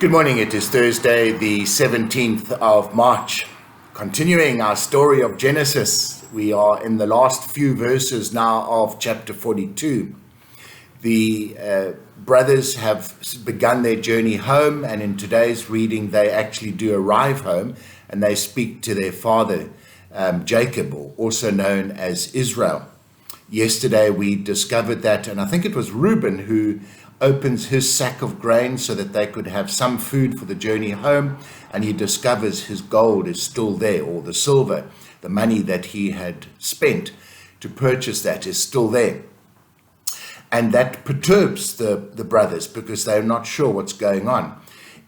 Good morning. It is Thursday, the 17th of March. Continuing our story of Genesis, we are in the last few verses now of chapter 42. The brothers have begun their journey home, and in today's reading they actually do arrive home and they speak to their father, Jacob, also known as Israel. Yesterday we discovered that, and I think it was Reuben who opens his sack of grain so that they could have some food for the journey home, and he discovers his gold is still there, or the silver, the money that he had spent to purchase that is still there. And that perturbs the brothers because they're not sure what's going on.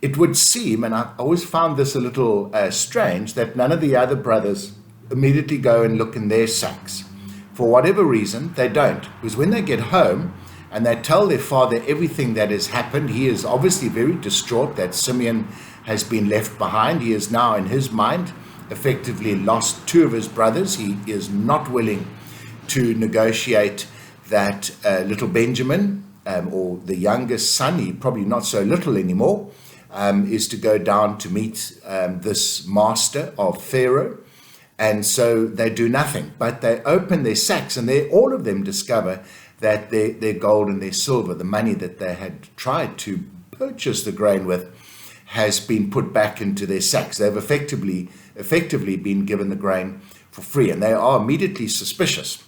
It would seem, and I always found this a little strange, that none of the other brothers immediately go and look in their sacks. For whatever reason, they don't. Because when they get home and they tell their father everything that has happened, he is obviously very distraught that Simeon has been left behind. He is now, in his mind, effectively lost two of his brothers. He is not willing to negotiate that little Benjamin, or the youngest son, he probably not so little anymore, is to go down to meet this master of Pharaoh. And so they do nothing, but they open their sacks, and all of them discover that their gold and their silver, the money that they had tried to purchase the grain with, has been put back into their sacks. They've effectively been given the grain for free, and they are immediately suspicious.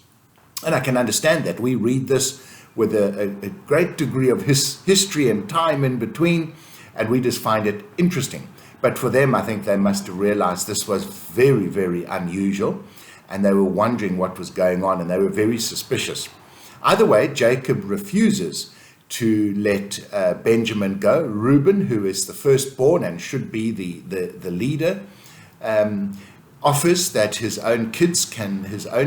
And I can understand that. We read this with a great degree of history and time in between, and we just find it interesting. But for them, I think they must have realized this was very, very unusual, and they were wondering what was going on, and they were very suspicious. Either way, Jacob refuses to let Benjamin go. Reuben, who is the firstborn and should be the leader, offers that his own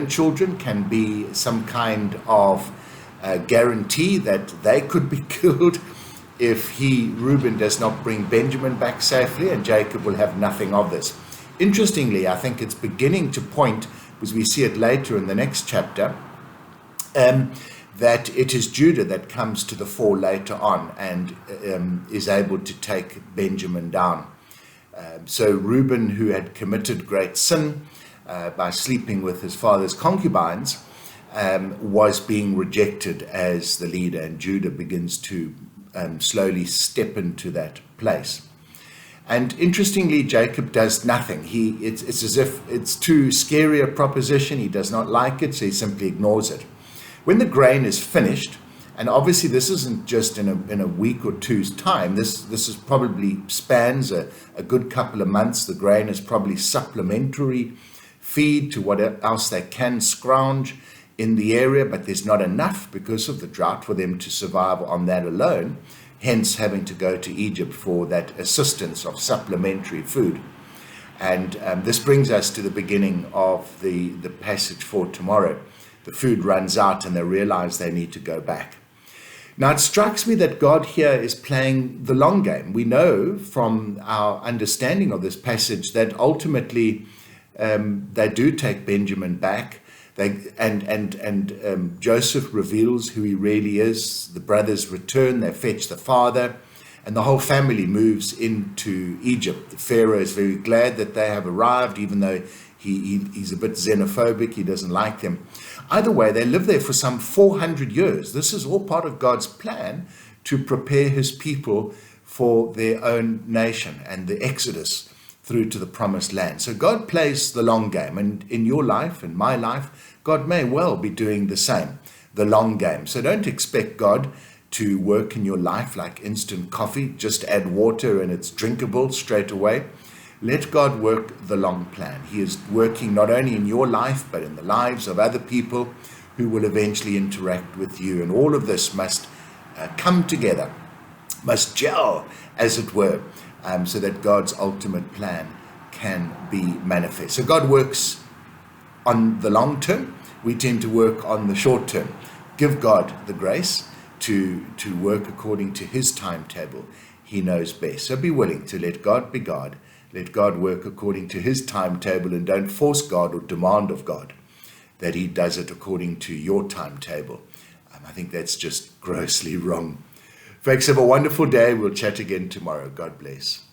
children can be some kind of guarantee that they could be killed if Reuben does not bring Benjamin back safely, and Jacob will have nothing of this. Interestingly, I think it's beginning to point, because we see it later in the next chapter, that it is Judah that comes to the fore later on and is able to take Benjamin down. So Reuben, who had committed great sin by sleeping with his father's concubines, was being rejected as the leader, and Judah begins to slowly step into that place. And interestingly, Jacob does nothing. It's as if it's too scary a proposition. He does not like it, so he simply ignores it. When the grain is finished, and obviously this isn't just in a week or two's time, this is probably spans a good couple of months. The grain is probably supplementary feed to what else they can scrounge in the area, but there's not enough because of the drought for them to survive on that alone, hence having to go to Egypt for that assistance of supplementary food. And this brings us to the beginning of the passage for tomorrow. The food runs out and they realize they need to go back. Now, it strikes me that God here is playing the long game. We know from our understanding of this passage that ultimately they do take Benjamin back. Joseph reveals who he really is. The brothers return, they fetch the father, and the whole family moves into Egypt. The Pharaoh is very glad that they have arrived, even though he's a bit xenophobic, he doesn't like them. Either way, they live there for some 400 years. This is all part of God's plan to prepare his people for their own nation and the Exodus through to the promised land. So God plays the long game, and in your life, in my life, God may well be doing the same, the long game. So don't expect God to work in your life like instant coffee, just add water and it's drinkable straight away. Let God work the long plan. He is working not only in your life, but in the lives of other people who will eventually interact with you. And all of this must come together, must gel, as it were, so that God's ultimate plan can be manifest. So God works on the long term. We tend to work on the short term. Give God the grace to work according to his timetable. He knows best. So be willing to let God be God. Let God work according to his timetable, and don't force God or demand of God that he does it according to your timetable. I think that's just grossly wrong. Folks, have a wonderful day. We'll chat again tomorrow. God bless.